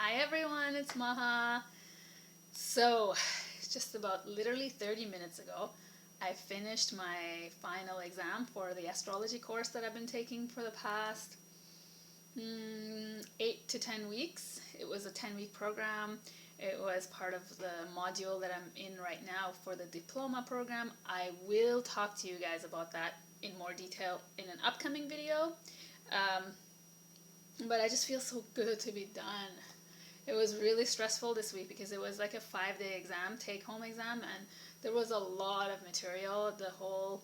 Hi everyone, it's Maha. So, just about literally 30 minutes ago, I finished my final exam for the astrology course that I've been taking for the past 8 to 10 weeks. It was a 10-week program. It was part of the module that I'm in right now for the diploma program. I will talk to you guys about that in more detail in an upcoming video. But I just feel so good to be done. It was really stressful this week because it was like a 5-day exam, take-home exam, and there was a lot of material. The whole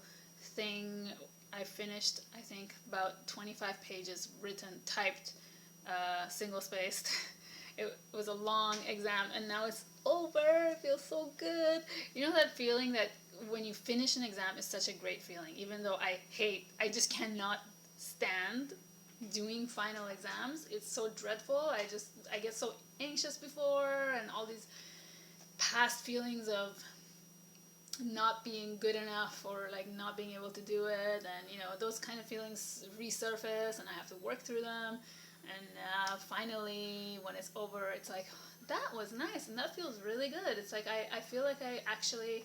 thing, I finished, I think, about 25 pages written, typed, single-spaced. It was a long exam, and now it's over. It feels so good. You know that feeling that when you finish an exam is such a great feeling, even though I just cannot stand doing final exams. It's so dreadful. I get so anxious before, and all these past feelings of not being good enough or like not being able to do it, and those kind of feelings resurface, and I have to work through them. And finally, when it's over, it's like, that was nice, and that feels really good. It's like I feel like I actually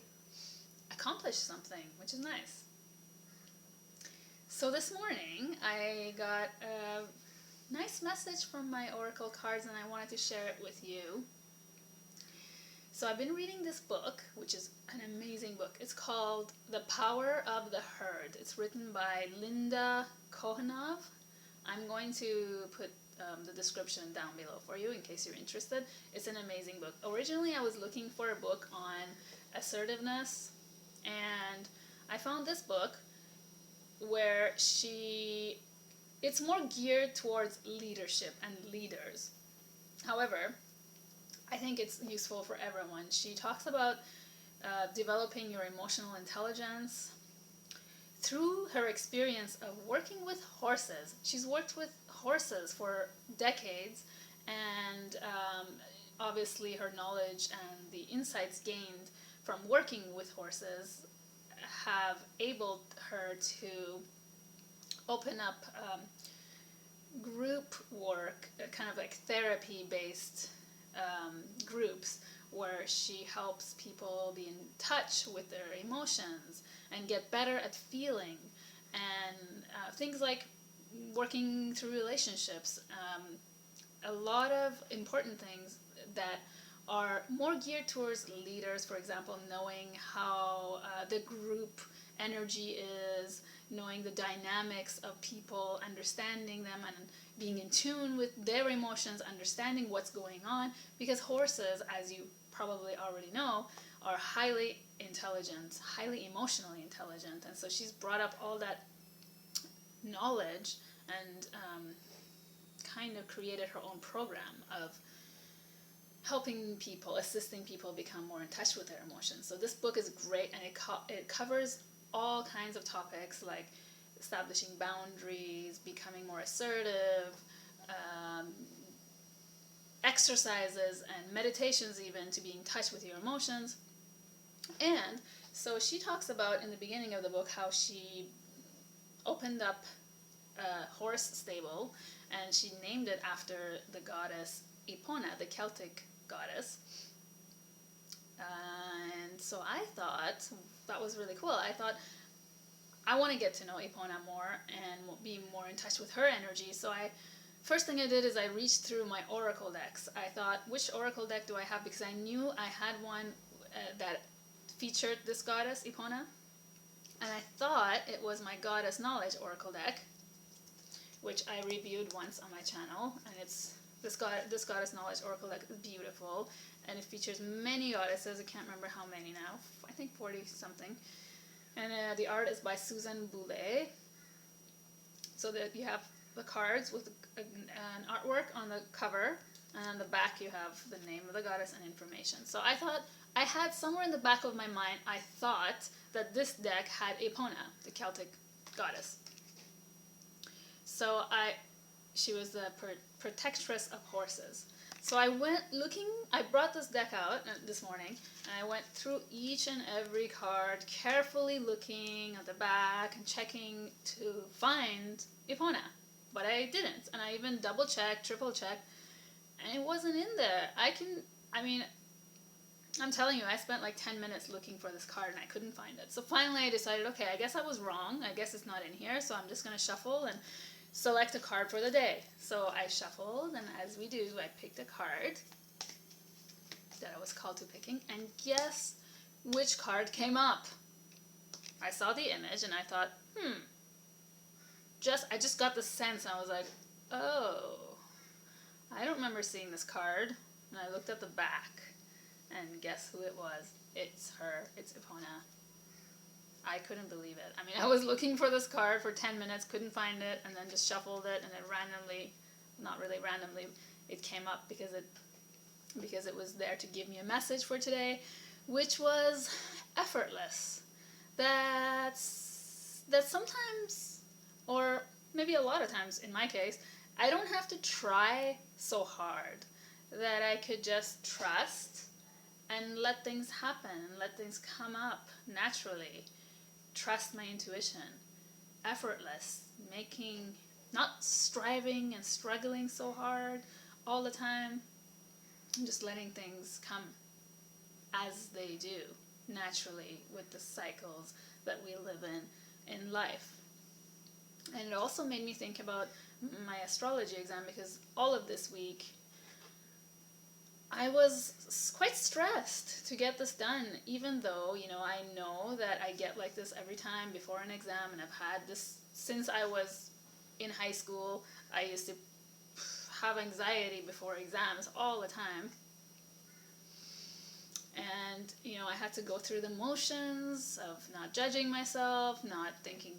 accomplished something, which is nice. So this morning, I got a nice message from my oracle cards, and I wanted to share it with you. So I've been reading this book, which is an amazing book. It's called The Power of the Herd. It's written by Linda Kohanov. I'm going to put the description down below for you in case you're interested. It's an amazing book. Originally, I was looking for a book on assertiveness, and I found this book where it's more geared towards leadership and leaders. However, I think it's useful for everyone. She talks about developing your emotional intelligence through her experience of working with horses. She's worked with horses for decades, and obviously her knowledge and the insights gained from working with horses have enabled her to open up group work, kind of like therapy-based groups, where she helps people be in touch with their emotions and get better at feeling, and things like working through relationships. A lot of important things that are more geared towards leaders. For example, knowing how the group energy is, knowing the dynamics of people, understanding them, and being in tune with their emotions, understanding what's going on. Because horses, as you probably already know, are highly intelligent, highly emotionally intelligent. And so she's brought up all that knowledge and kind of created her own program of helping people, assisting people become more in touch with their emotions. So this book is great, and it covers all kinds of topics like establishing boundaries, becoming more assertive, exercises and meditations even to be in touch with your emotions. And so she talks about in the beginning of the book how she opened up a horse stable, and she named it after the goddess Epona, the Celtic goddess. And so I thought that was really cool. I thought, I want to get to know Epona more and be more in touch with her energy. So first thing I did is I reached through my oracle decks. I thought, which oracle deck do I have? Because I knew I had one that featured this goddess Epona, and I thought it was my Goddess Knowledge oracle deck, which I reviewed once on my channel, and it's this Goddess Knowledge oracle deck is beautiful, and it features many goddesses. I can't remember how many now. I think 40 something. And the art is by Susan Boulay. So that you have the cards with an artwork on the cover, and on the back you have the name of the goddess and information. So I thought, I had somewhere in the back of my mind, I thought that this deck had Epona, the Celtic goddess. So she was the protectress of horses. So I went looking, I brought this deck out this morning, and I went through each and every card, carefully looking at the back and checking to find Epona. But I didn't, and I even double-checked, triple-checked, and it wasn't in there. I'm telling you, I spent like 10 minutes looking for this card and I couldn't find it. So finally I decided, okay, I guess I was wrong. I guess it's not in here, so I'm just going to shuffle and select a card for the day. So I shuffled, and as we do, I picked a card that I was called to picking, and guess which card came up? I saw the image and I thought, I just got the sense, and I was like, oh, I don't remember seeing this card. And I looked at the back, and guess who it was? It's her. It's Ipona. I couldn't believe it. I mean, I was looking for this card for 10 minutes, couldn't find it, and then just shuffled it, and then randomly, not really randomly, it came up because it was there to give me a message for today, which was effortless. That sometimes, or maybe a lot of times in my case, I don't have to try so hard. That I could just trust and let things happen, and let things come up naturally. Trust my intuition. Effortless. Not striving and struggling so hard all the time. Just letting things come as they do, naturally, with the cycles that we live in life. And it also made me think about my astrology exam, because all of this week I was quite stressed to get this done, even though, I know that I get like this every time before an exam, and I've had this since I was in high school. I used to have anxiety before exams all the time. And, I had to go through the motions of not judging myself, not thinking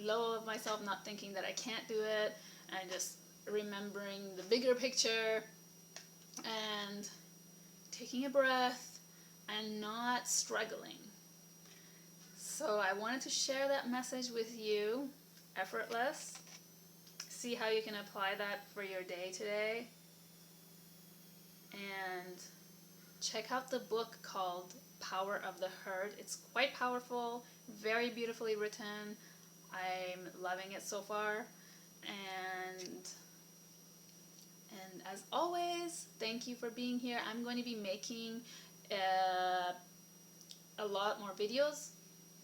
low of myself, not thinking that I can't do it, and just remembering the bigger picture, and taking a breath, and not struggling. So I wanted to share that message with you. Effortless. See how you can apply that for your day today. And check out the book called Power of the Herd. It's quite powerful, very beautifully written. I'm loving it so far. And as always, thank you for being here. I'm going to be making a lot more videos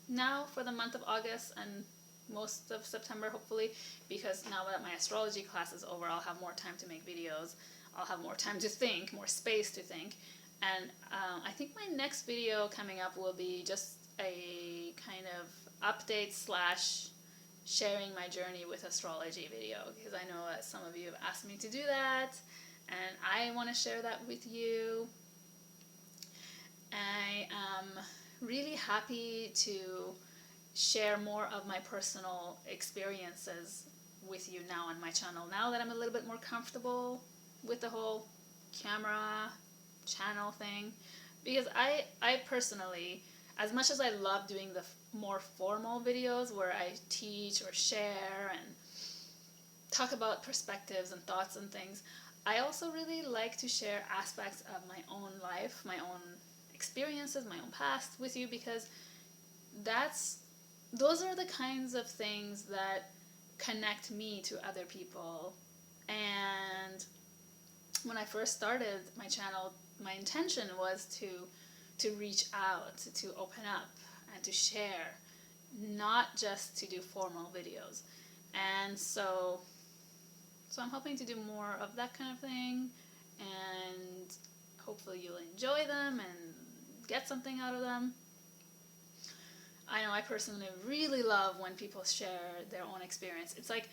now for the month of August and most of September, hopefully, because now that my astrology class is over, I'll have more time to make videos. I'll have more time to think, more space to think. And I think my next video coming up will be just a kind of update / sharing my journey with astrology video, because I know that some of you have asked me to do that, and I want to share that with you. I am really happy to share more of my personal experiences with you now on my channel, now that I'm a little bit more comfortable with the whole camera channel thing, because I personally, as much as I love doing the more formal videos where I teach or share and talk about perspectives and thoughts and things, I also really like to share aspects of my own life, my own experiences, my own past with you, because those are the kinds of things that connect me to other people. And when I first started my channel, my intention was to reach out, to open up, and to share, not just to do formal videos. And so I'm hoping to do more of that kind of thing, and hopefully you'll enjoy them and get something out of them. I know I personally really love when people share their own experience. It's like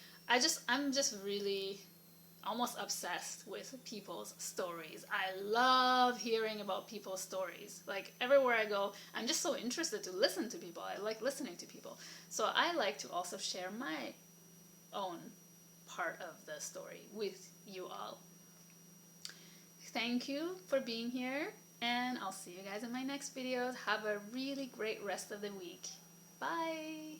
I'm just really almost obsessed with people's stories. I love hearing about people's stories. Like everywhere I go, I'm just so interested to listen to people. I like listening to people. So I like to also share my own part of the story with you all. Thank you for being here, and I'll see you guys in my next videos. Have a really great rest of the week. Bye!